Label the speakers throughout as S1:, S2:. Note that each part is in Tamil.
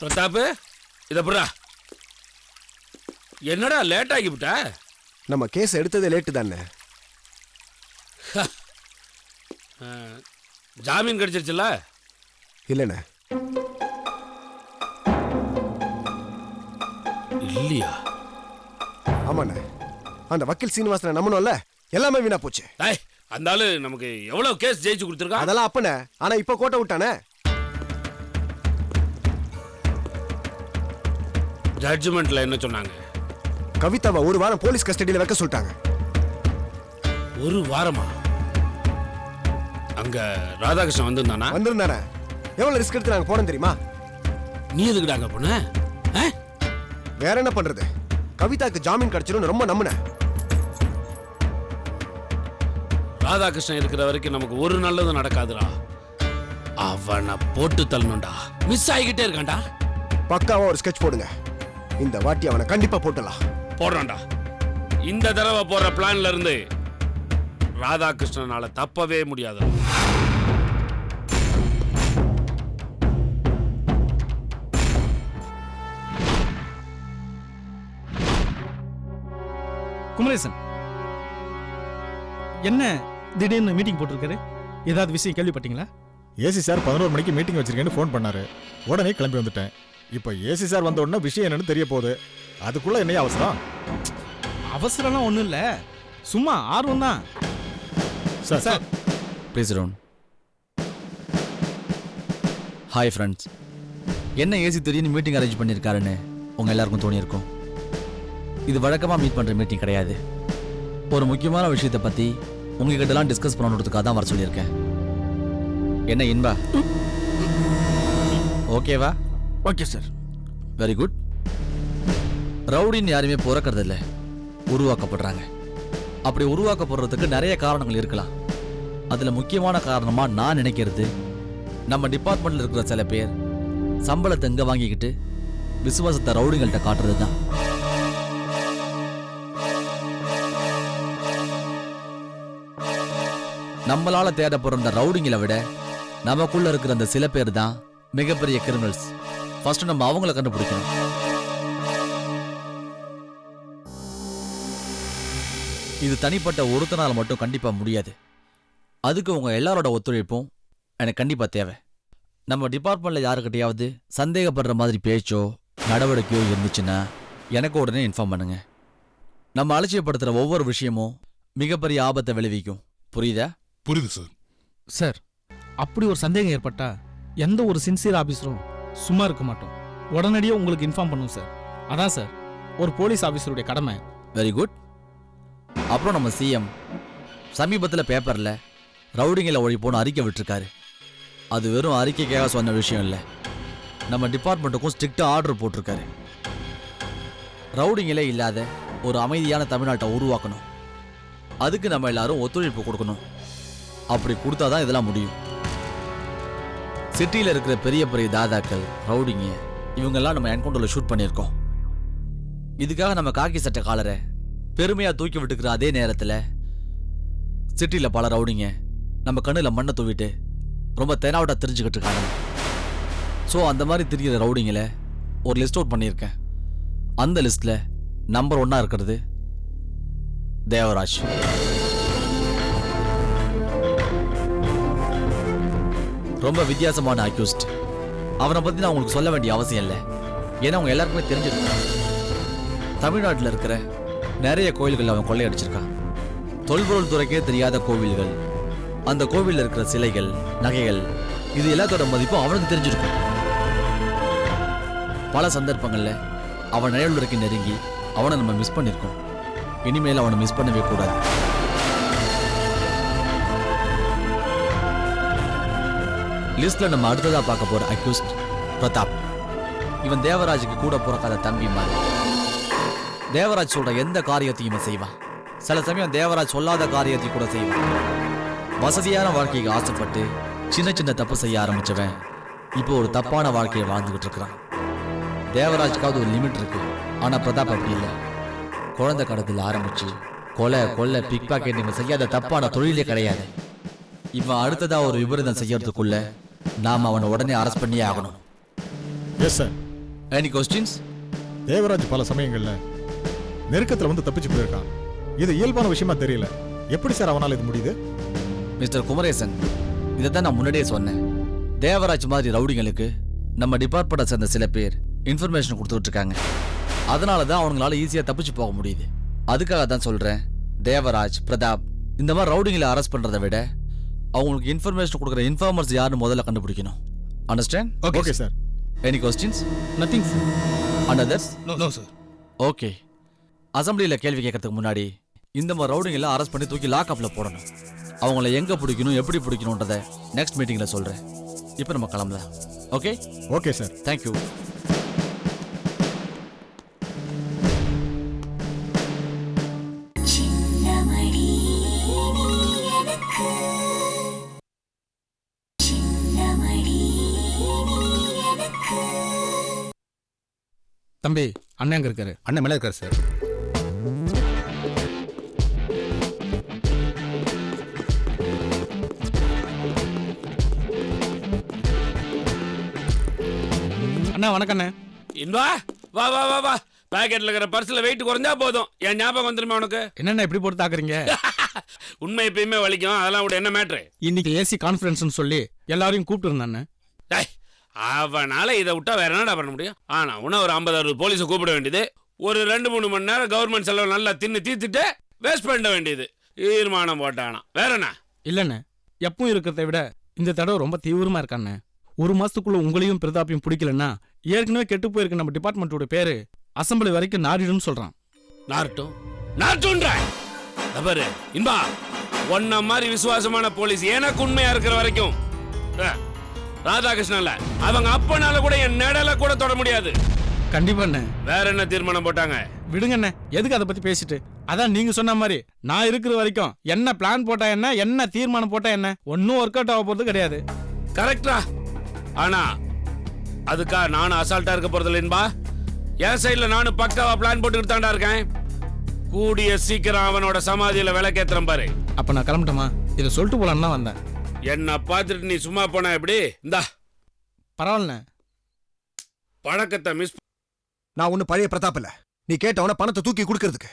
S1: பிரதாப் இத புறா என்னடா லேட் ஆகிவிட்ட?
S2: நம்ம கேஸ் எடுத்ததே லேட்டு தானே.
S1: ஜாமீன் கிடைச்சிருச்சுல?
S2: இல்லைண்ணே.
S1: இல்லையா?
S2: ஆமாண்ணே, அந்த வக்கீல் சீனிவாசனை நம்பணும்ல, எல்லாமே வீணா போச்சு.
S1: அந்த ஆளு நமக்கு எவ்வளவு கேஸ் ஜெயிச்சு கொடுத்துருக்கா?
S2: அதெல்லாம் அப்பனே, ஆனா இப்ப கோட்டை விட்டானே.
S1: ஜட்ஜ்மெண்ட்ல என்ன சொன்னாங்க?
S2: கவிதாவை ஒரு வாரம் போலீஸ் கஸ்டடியில வைக்க சொல்லிட்டாங்க.
S1: ஒரு வாரமா? அங்க ராதாகிருஷ்ணன் வந்திருந்தானா?
S2: வந்திருந்தானே. எவ்வளவு ரிஸ்க் எடுத்து நாங்க போனோம் தெரியுமா?
S1: நீ எதுக்குடாங்க போன?
S2: வேற என்ன பண்றது, கவிதாக்கு ஜாமீன் கிடைச்சிரும் ரொம்ப நம்பினேன்.
S1: ராதாகிருஷ்ணன் இருக்கிற வரைக்கும் நமக்கு ஒரு நல்லதும் நடக்காதுடா. அவனை போட்டு தள்ளணும்டா. மிஸ் ஆகிக்கிட்டே இருக்கான்டா.
S2: பக்காவா ஒரு ஸ்கெட்ச் போடுங்க. இந்த வாட்டி அவனை கண்டிப்பா போட்டலாம்.
S1: போடுறான்டா. இந்த தடவை போற பிளான்ல இருந்து ராதாகிருஷ்ணனால தப்பவே முடியாது.
S3: குமரேசன் என்ன திடீர்னு மீட்டிங் போட்டிருக்காரு? ஏதாவது விஷயம் கேள்விப்பட்டீங்களா?
S4: ஏசி சார் 11 மணிக்கு மீட்டிங் வச்சிருக்கேன்னு ஃபோன் பண்ணாரு. உடனே கிளம்பி வந்துட்டேன். இப்போ ஏசி சார் வந்த உடனே விஷயம் என்னன்னு தெரிய போகுது. அதுக்குள்ள என்ன அவசரம்?
S3: அவசரம்லாம் ஒன்றும் இல்லை, சும்மா ஆர்வம் தான்.
S4: Sir sir
S5: please round. Hi friends. என்ன ஏசி திடீர்னு மீட்டிங் அரேஞ்ச் பண்ணியிருக்காருன்னு உங்கள் எல்லாருக்கும் தோணியிருக்கும். இது வழக்கமாக மீட் பண்ணுற மீட்டிங் கிடையாது. ஒரு முக்கியமான விஷயத்தை பற்றி உங்ககிட்டலாம் டிஸ்கஸ் பண்ணணுன்றதுக்காக தான் வர சொல்லியிருக்கேன். என்ன இன்பா, ஓகேவா?
S3: Okay sir.
S5: Very good. ரவுடின்னு யாருமே பிறக்கிறது இல்லை, உருவாக்கப்படுறாங்க. அப்படி உருவாக்கப்படுறதுக்கு நிறைய காரணங்கள் இருக்கலாம். அதில் முக்கியமான காரணமாக நான் நினைக்கிறது, நம்ம டிபார்ட்மெண்ட்டில் இருக்கிற சில பேர் சம்பளத்தை எங்கே வாங்கிக்கிட்டு விசுவாசத்தை ரவுடிங்கள்கிட்ட காட்டுறது தான். நம்மளால தேடப்படுற அந்த ரவுடிங்களை விட நமக்குள்ள இருக்கிற அந்த சில பேர் தான் மிகப்பெரிய கிரிமினல்ஸ். ஃபர்ஸ்ட் நம்ம அவங்கள கண்டுபிடிக்கணும். இது தனிப்பட்ட ஒருத்தனால மட்டும் கண்டிப்பா முடியாது. அதுக்கு உங்க எல்லாரோட ஒத்துழைப்பும் எனக்கு கண்டிப்பா தேவை. நம்ம டிபார்ட்மெண்ட்ல யாருக்கிட்டையாவது சந்தேகப்படுற மாதிரி பேச்சோ நடவடிக்கையோ இருந்துச்சுன்னா எனக்கு உடனே இன்ஃபார்ம் பண்ணுங்க. நம்ம அலட்சியப்படுத்துற ஒவ்வொரு விஷயமும் மிகப்பெரிய ஆபத்தை விளைவிக்கும். புரியுதா?
S6: புரியுது சார்.
S3: சார், அப்படி ஒரு சந்தேகம் ஏற்பட்டா எந்த ஒரு சின்சியர் ஆபீஸரும் சும்மா இருக்க மாட்டோம், உடனடியாக உங்களுக்கு இன்ஃபார்ம் பண்ணுவோம் சார். அதான் சார் ஒரு போலீஸ் ஆபீஸருடைய கடமை.
S5: Very good. அப்புறம் நம்ம சிஎம் சமீபத்தில் பேப்பரில் ரவுடிங்களை ஒழிப்போன்னு அறிக்கை விட்டுருக்காரு. அது வெறும் அறிக்கைக்காக சொன்ன விஷயம் இல்லை, நம்ம டிபார்ட்மெண்ட்டுக்கும் ஸ்ட்ரிக்டாக ஆர்டர் போட்டிருக்காரு. ரவுடிங்களே இல்லாத ஒரு அமைதியான தமிழ்நாட்டை உருவாக்கணும். அதுக்கு நம்ம எல்லாரும் ஒத்துழைப்பு கொடுக்கணும். அப்படி கொடுத்தாதான் இதெல்லாம் முடியும். சிட்டியில் இருக்கிற பெரிய பெரிய தாதாக்கள், ரவுடிங்க, இவங்கெல்லாம் நம்ம என்கவுண்டரில் ஷூட் பண்ணியிருக்கோம். இதுக்காக நம்ம காக்கி சட்டை காலரை பெருமையாக தூக்கி விட்டுக்கிற அதே நேரத்தில் சிட்டியில் பல ரவுடிங்க நம்ம கண்ணில் மண்ணை தூவிட்டு ரொம்ப தெனாவட்டா தெரிஞ்சுக்கிட்டு இருக்காங்க. ஸோ அந்த மாதிரி தெரிகிற ரவுடிங்களை ஒரு லிஸ்ட் அவுட் பண்ணியிருக்கேன். அந்த லிஸ்ட்டில் நம்பர் 1 இருக்கிறது தேவராஜ். ரொம்ப வித்தியாசமான அக்யூஸ்ட். அவனை பற்றி நான் உங்களுக்கு சொல்ல வேண்டிய அவசியம் இல்லை, ஏன்னா அவங்க எல்லாருக்குமே தெரிஞ்சிருக்காங்க. தமிழ்நாட்டில் இருக்கிற நிறைய கோயில்கள் அவன் கொள்ளையடிச்சிருக்கான். தொல்பொருள் துறைக்கே தெரியாத கோவில்கள், அந்த கோவிலில் இருக்கிற சிலைகள், நகைகள், இது எல்லாத்தோட மதிப்பும் அவனுக்கு தெரிஞ்சிருக்கும். பல சந்தர்ப்பங்களில் அவன் நிழல் வரைக்கும் நெருங்கி அவனை நம்ம மிஸ் பண்ணியிருக்கோம். இனிமேல் அவனை மிஸ் பண்ணவே கூடாது. லிஸ்ட்ல நம்ம அடுத்ததா பார்க்க போற அக்யூஸ்ட் பிரதாப். இவன் தேவராஜுக்கு கூட பிறக்காத தம்பி மாதிரி. தேவராஜ் சொல்ற எந்த காரியத்தையும் இவன் செய்வான். சில சமயம் தேவராஜ் சொல்லாத காரியத்தை கூட செய்வான். வசதியான வாழ்க்கைக்கு ஆசைப்பட்டு சின்ன சின்ன தப்பு செய்ய ஆரம்பிச்சவன் இப்போ ஒரு தப்பான வாழ்க்கையை வாழ்ந்துகிட்டு இருக்கிறான். தேவராஜ்க்காவது ஒரு லிமிட் இருக்கு, ஆனா பிரதாப் அப்படி இல்லை. குழந்தை கடத்தல ஆரம்பிச்சு கொலை, கொள்ளை, பிக் பாக்கெட் இவன் செய்யாத தப்பான தொழிலே கிடையாது. இவன் அடுத்ததா ஒரு விபரீதம் செய்யறதுக்குள்ள நாம அவனை உடனே அரெஸ்ட் பண்ணியே ஆகணும்.
S4: Yes sir.
S5: Any questions?
S4: Devaraj பல சமயங்கள்ல நெருக்கத்துல வந்து தப்பிச்சு போயிருக்கான். இது இயல்பான விஷயமா தெரியல. எப்படி சார் அவனால இது முடியுது?
S5: மிஸ்டர் குமரேசன், இதை தான் நான் முன்னாடியே சொன்னேன். தேவராஜ் மாதிரி ரவுடிங்களுக்கு நம்ம டிபார்ட்மெண்ட்டை சேர்ந்த சில பேர் இன்ஃபர்மேஷன் கொடுத்துட்டு இருக்காங்க. அதனால தான் அவங்களால ஈஸியாக தப்பிச்சு போக முடியுது. அதுக்காக தான் சொல்கிறேன், தேவராஜ், பிரதாப் இந்த மாதிரி ரவுடிங்களை அரெஸ்ட் பண்ணுறதை விட அவங்களுக்கு இன்ஃபர்மேஷன் கொடுக்குற இன்ஃபார்மர்ஸ் யாருன்னு முதல்ல கண்டுபிடிக்கணும். Understand?
S4: Okay sir.
S5: Any questions?
S3: Nothing sir.
S5: And others?
S3: No sir.
S5: Okay. அசம்பிளியில் கேள்வி கேட்கறதுக்கு முன்னாடி இந்த மாதிரி ரவுடிங்களை அரெஸ்ட் பண்ணி தூக்கி லாக்அப்பில் போடணும். அவங்கள எங்கே பிடிக்கணும், எப்படி பிடிக்கணுன்றதை நெக்ஸ்ட் மீட்டிங்கில் சொல்கிறேன். இப்போ நம்ம கிளம்பலாம். ஓகே?
S4: Okay sir.
S5: தேங்க்யூ.
S3: தம்பி, அண்ணன் அங்கே இருக்காரு.
S6: அண்ணன் மேலே இருக்கார் சார்.
S3: அண்ணா வணக்கம் அண்ணே.
S1: இன்பா, வா வா வா வா. பாக்கெட்ல இருக்கிற பர்ஸ்ல வெயிட் குறைஞ்சா போதும், என் ஞாபகம் வந்துருமா உனக்கு?
S3: என்னண்ணா இப்படி போட்டு தாக்குறீங்க?
S1: உண்மை எப்பயுமே வலிக்கும், அதெல்லாம் விட என்ன மேட்ரு?
S3: இன்னைக்கு ஏசி கான்ஃபரன்ஸ்னு சொல்லி எல்லாரையும் கூப்பிட்டு இருந்தாண்ணே.
S1: டேய், அவனால இதை விட்டா வேற என்னடா பண்ண முடியும்? ஆனா உன ஒரு 50-60 போலீஸை கூப்பிட வேண்டியது, ஒரு 2-3 மணி நேரம் கவர்மெண்ட் செலவு நல்லா தின்னு தீர்த்துட்டு வேஸ்ட் பண்ண வேண்டியது. தீர்மானம் போட்டானா வேற என்ன?
S3: இல்லண்ணே, எப்பவும் இருக்கிறத விட இந்த தடவை ரொம்ப தீவிரமா இருக்காண்ணே. ஒரு மாசத்துக்குள்ள உங்களையும் பிரதாப்பையும் பிடிக்கலன்னா ஏற்கனவே கெட்டு போயிருக்க நம்ம டிபார்ட்மெண்ட்டோட பேரு அசம்பிளி வரைக்கும் நாரிடும்னு சொல்றான்.
S1: நார்ட்டும் நார்ட்டுன்ற பாரு இன்பா, ஒன்ன மாதிரி விசுவாசமான போலீஸ் எனக்கு உண்மையா இருக்கிற வரைக்கும் ராதாகிருஷ்ணன்ல அவங்க அப்பனால கூட என் நெடல கூட தொட முடியாது.
S3: கண்டிப்பா அண்ணே.
S1: வேற என்ன தீர்மானம் போட்டாங்க?
S3: விடுங்கண்ணே, எதுக்கு அதை பத்தி பேசிட்டு? அதான் நீங்க சொன்ன மாதிரி நான் இருக்கிற வரைக்கும் என்ன பிளான் போட்டா என்ன தீர்மானம் போட்டா என்ன, ஒன்னும் ஒர்க் அவுட் ஆக போறது கிடையாது.
S1: கரெக்டா? ஆனா அதுக்கா நானும் அசால்ட்டா இருக்க போறது இல்லைன்பா. என் சைட்ல நானும் பக்காவா பிளான் போட்டுக்கிட்டு தாண்டா இருக்கேன். கூடிய சீக்கிரம் அவனோட சமாதியில விளக்கேத்துறேன் பாரு.
S3: அப்ப நான் கிளம்பட்டுமா? இதை சொல்லிட்டு போலான்னு தான் வந்தேன்.
S1: என்ன பார்த்துட்டு நீ சும்மா போனா எப்படி? இந்தா
S3: பரவாயில்ல,
S1: பழக்கத்தை மிஸ்.
S2: நான் ஒன்னும் பழைய பிரதாப் இல்ல. நீ கேட்டவன பணத்தை தூக்கி கொடுக்கறதுக்கு.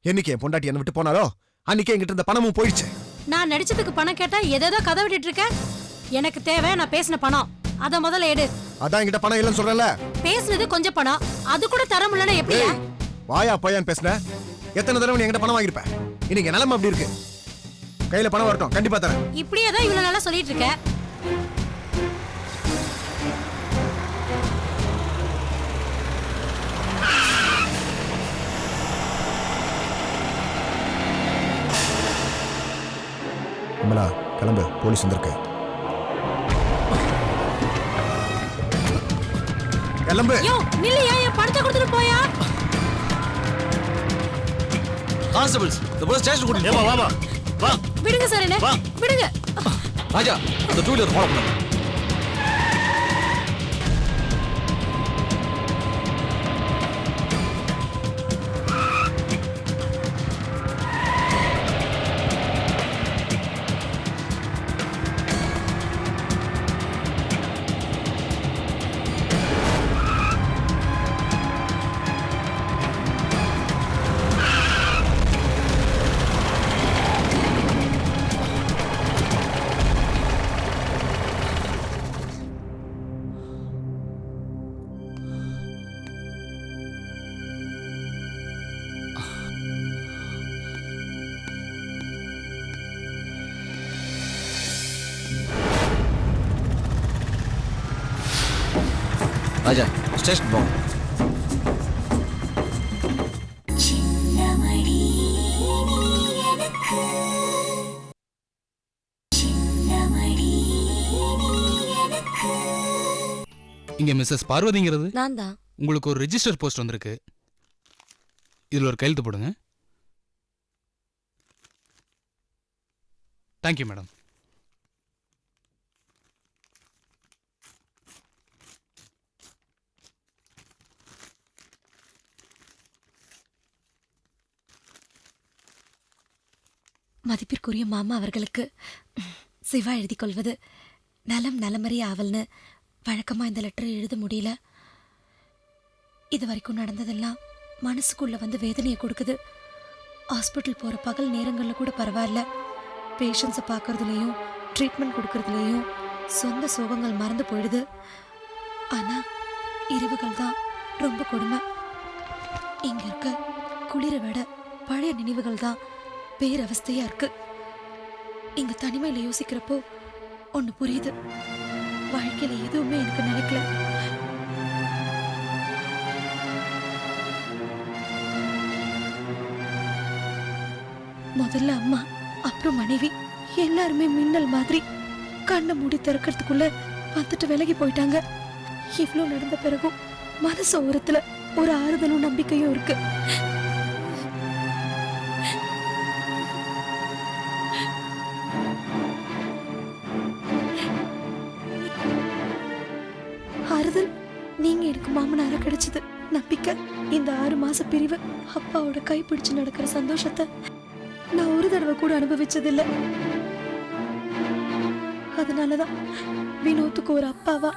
S2: என்னைக்கு என் பொண்டாட்டி என்ன விட்டு போனாரோ அன்னைக்கு என்கிட்ட இருந்த பணமும் போயிடுச்சு.
S7: நான் நடிச்சதுக்கு பணம் கேட்டா ஏதேதோ கதை விட்டுட்டு இருக்க. எனக்கு தேவை நான் பேசின பணம், அத முதல்ல எடு.
S2: அதான் என்கிட்ட பணம் இல்லைன்னு சொல்றேன்ல.
S7: பேசுனது கொஞ்சம் பணம், அது கூட தர முடியலன்னா எப்படியா?
S2: வாயா பையன் பேசுன. எத்தனை தடவை நீ என்கிட்ட பணம் வாங்கிருப்ப? இன்னைக்கு நிலைமை அப்படி இருக்கு. கையில பணம் வரட்டும், கண்டிப்பா தரேன்.
S7: இப்படியே தான் இவ்வளவு நாளா சொல்லிட்டு இருக்க.
S2: அம்மலா கிளம்பு, போலீஸ் வந்திருக்கு. கிளம்பு.
S7: யோ நில்லையா, என் பணத்தை கொடுத்துட்டு போயா.
S5: கான்ஸ்டபிள்ஸ், இந்த போலீஸ் ஸ்டேஷன் கூட்டிட்டு
S6: வா வா வா.
S7: விடுங்க சார், என்ன விடுங்க.
S5: ராஜா, இந்த டூ வீலர் ஃபாலோ பண்ணுங்க. ராஜா, ஸ்டேஷன் போங்க.
S8: இங்க மிஸ்ஸஸ் பார்வதிங்கிறது
S7: நான் தான்.
S8: உங்களுக்கு ஒரு ரெஜிஸ்டர் போஸ்ட் வந்திருக்கு. இதுல ஒரு கையெழுத்து போடுங்க. Thank you madam.
S7: மதிப்பிற்குரிய மாமா அவர்களுக்கு சிவா எழுதி கொள்வது நலம் நலமறி ஆவல்னு வழக்கமா இந்த லெட்டர் எழுத முடியல.
S6: இது வரைக்கும் நடந்ததெல்லாம் மனசுக்குள்ள வந்து வேதனையை கொடுக்குது. ஹாஸ்பிட்டல் போற பகல் நேரங்கள்ல கூட பரவாயில்ல, பேஷண்ட்ஸை பார்க்கறதுலையும் ட்ரீட்மெண்ட் கொடுக்கறதுலையும் சொந்த சோகங்கள் மறந்து போயிடுது. ஆனா இரவுகள் தான் ரொம்ப கொடுமை. இங்க இருக்க குளிர விட பழைய நினைவுகள் தான் பேரவஸ்தையா இருக்கு. இங்க தனிமையில யோசிக்கிறப்போ ஒண்ணு புரியுது, வாழ்க்கையில எதுவுமே எனக்கு நினைக்கல. முதல்ல அம்மா, அப்புறம் மனைவி, எல்லாருமே மின்னல் மாதிரி கண்ணை மூடி திறக்கிறதுக்குள்ள வந்துட்டு விலகி போயிட்டாங்க. இவ்வளவு நடந்த பிறகும் மனசு ஓரத்துல ஒரு ஆறுதலும் நம்பிக்கையும் இருக்கு. ஆறுதல் நீங்க எனக்கு மாமனாரா கிடைச்சது. நம்பிக்கை இந்த 6 மாச பிரிவு, அப்பாவோட கை பிடிச்சு நடக்கிற சந்தோஷத்தை நான் ஒரு தடவை கூட அனுபவிச்சதில்லை. அதனாலதான் வினோத்துக்கு ஒரு அப்பாவா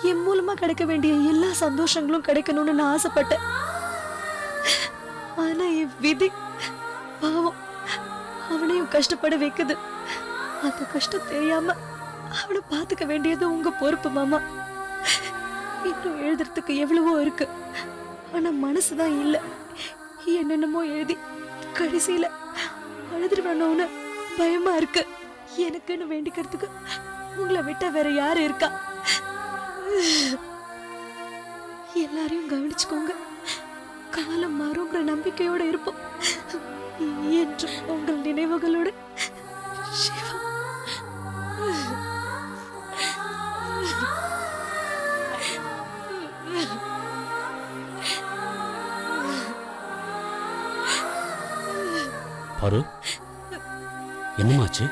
S6: என் மூலமா கிடைக்க வேண்டிய எல்லா சந்தோஷங்களும் கிடைக்கணும்னு நான் ஆசைப்பட்டேன். ஆனா என் விதி பாவம் அவனையும் கஷ்டப்பட வைக்குது. அந்த கஷ்டம் தெரியாம அவனை பாத்துக்க வேண்டியது உங்க பொறுப்பு மாமா. இன்னும் எழுதுறதுக்கு எவ்வளவோ இருக்கு, ஆனா மனசுதான் இல்ல. என்னென்னமோ எழுதி கடைசியில அழுதுருவானோன்னு பயமா இருக்கு. எனக்குன்னு வேண்டிக்கிறதுக்கு உங்களை விட்ட வேற யாரு இருக்கா? எல்லாரையும் கவனிச்சுக்கோங்க. காலம் மாறுங்கிற நம்பிக்கையோட இருப்போம். என்று உங்கள் நினைவுகளோட சிவா.
S1: பாரு, என்னமாச்சு?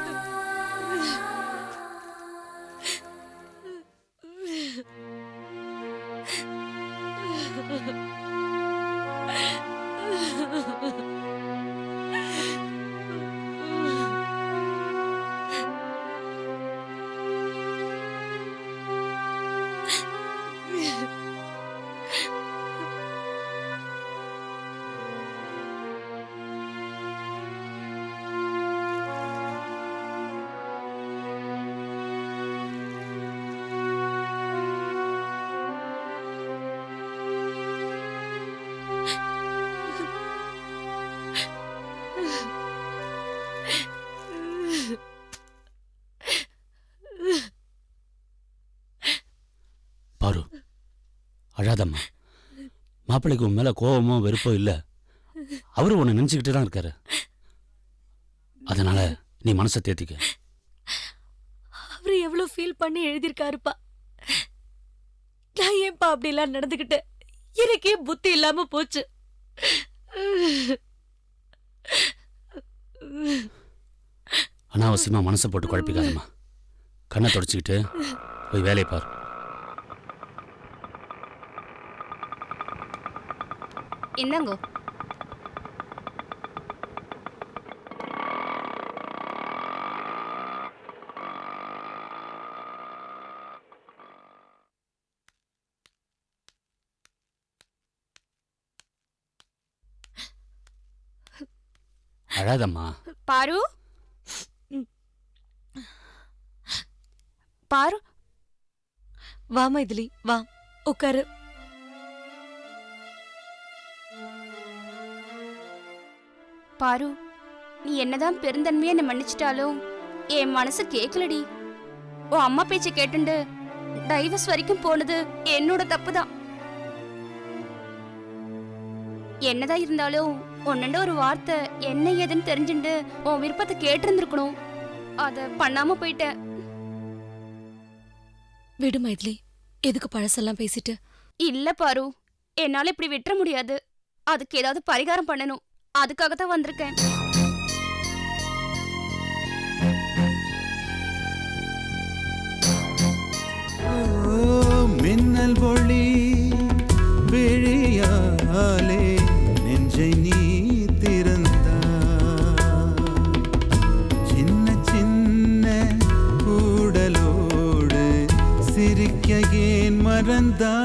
S1: பாரு, அழாதம்மா. மாப்பிள்ளைக்கு உன் மேல கோபமோ வெறுப்போ இல்ல, அவரு உன்னை நினைச்சுக்கிட்டு தான் இருக்காரு. அதனால நீ மனசை தேத்திக்க.
S6: அவரு எவ்வளவு ஃபீல் பண்ணி எழுதியிருக்காருப்பா. நான் ஏன்பா அப்படிலாம் நடந்துகிட்டேன்? எனக்கே புத்தி இல்லாம போச்சு.
S1: அனாவசியமா மனசை போட்டு குழப்பிக்காதம்மா. கண்ணை தொடச்சிக்கிட்டு போய் வேலையை பாரு.
S9: என்னங்கோ?
S1: அழாதம்மா.
S9: பாரு, பாரு,
S6: வா மைதிலி, வா உட்காரு.
S9: பாரு, நீ என்னதான் பெருந்தன்மையா என்ன மன்னிச்சிட்டாலும் என் மனசு கேட்கலடி. உன் அம்மா பேச்சை கேட்டுண்டு டைவர்ஸ் வரைக்கும் போனது என்னோட தப்பு தான். என்னதான் இருந்தாலும் ஒன்னுண்ட ஒரு வார்த்தை என்ன ஏதுன்னு தெரிஞ்சுண்டு உன் விருப்பத்தை கேட்டிருந்திருக்கணும். அத பண்ணாம போயிட்டேன்.
S6: விடு மைதிலி, எதுக்கு பழசெல்லாம் பேசிட்டு?
S9: இல்ல பாரு, என்னால இப்படி விட்டுற முடியாது. அதுக்கு ஏதாவது பரிகாரம் பண்ணணும். அதுக்காகத்தான் வந்திருக்கேன்.
S10: மின்னல் ஒளி விழியாலே நெஞ்சை நீ திறந்தாய். சின்ன சின்ன ஊடலோடு சிரிக்க ஏன் மறந்தாய்?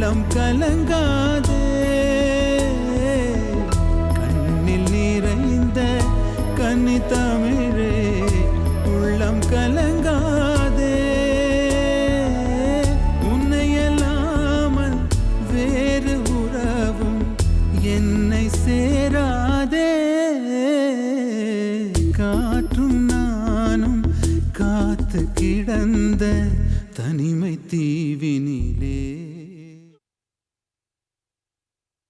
S10: உள்ளம் கலங்காதே கண்ணில் நிறைந்த கன்னி தமிழே உள்ளம் கலங்காதே உன்னையல்லாமல் வேறு உறவும் என்னை சேராதே காற்றும் நானும் காத்து கிடந்த தனிமை தீவினிலே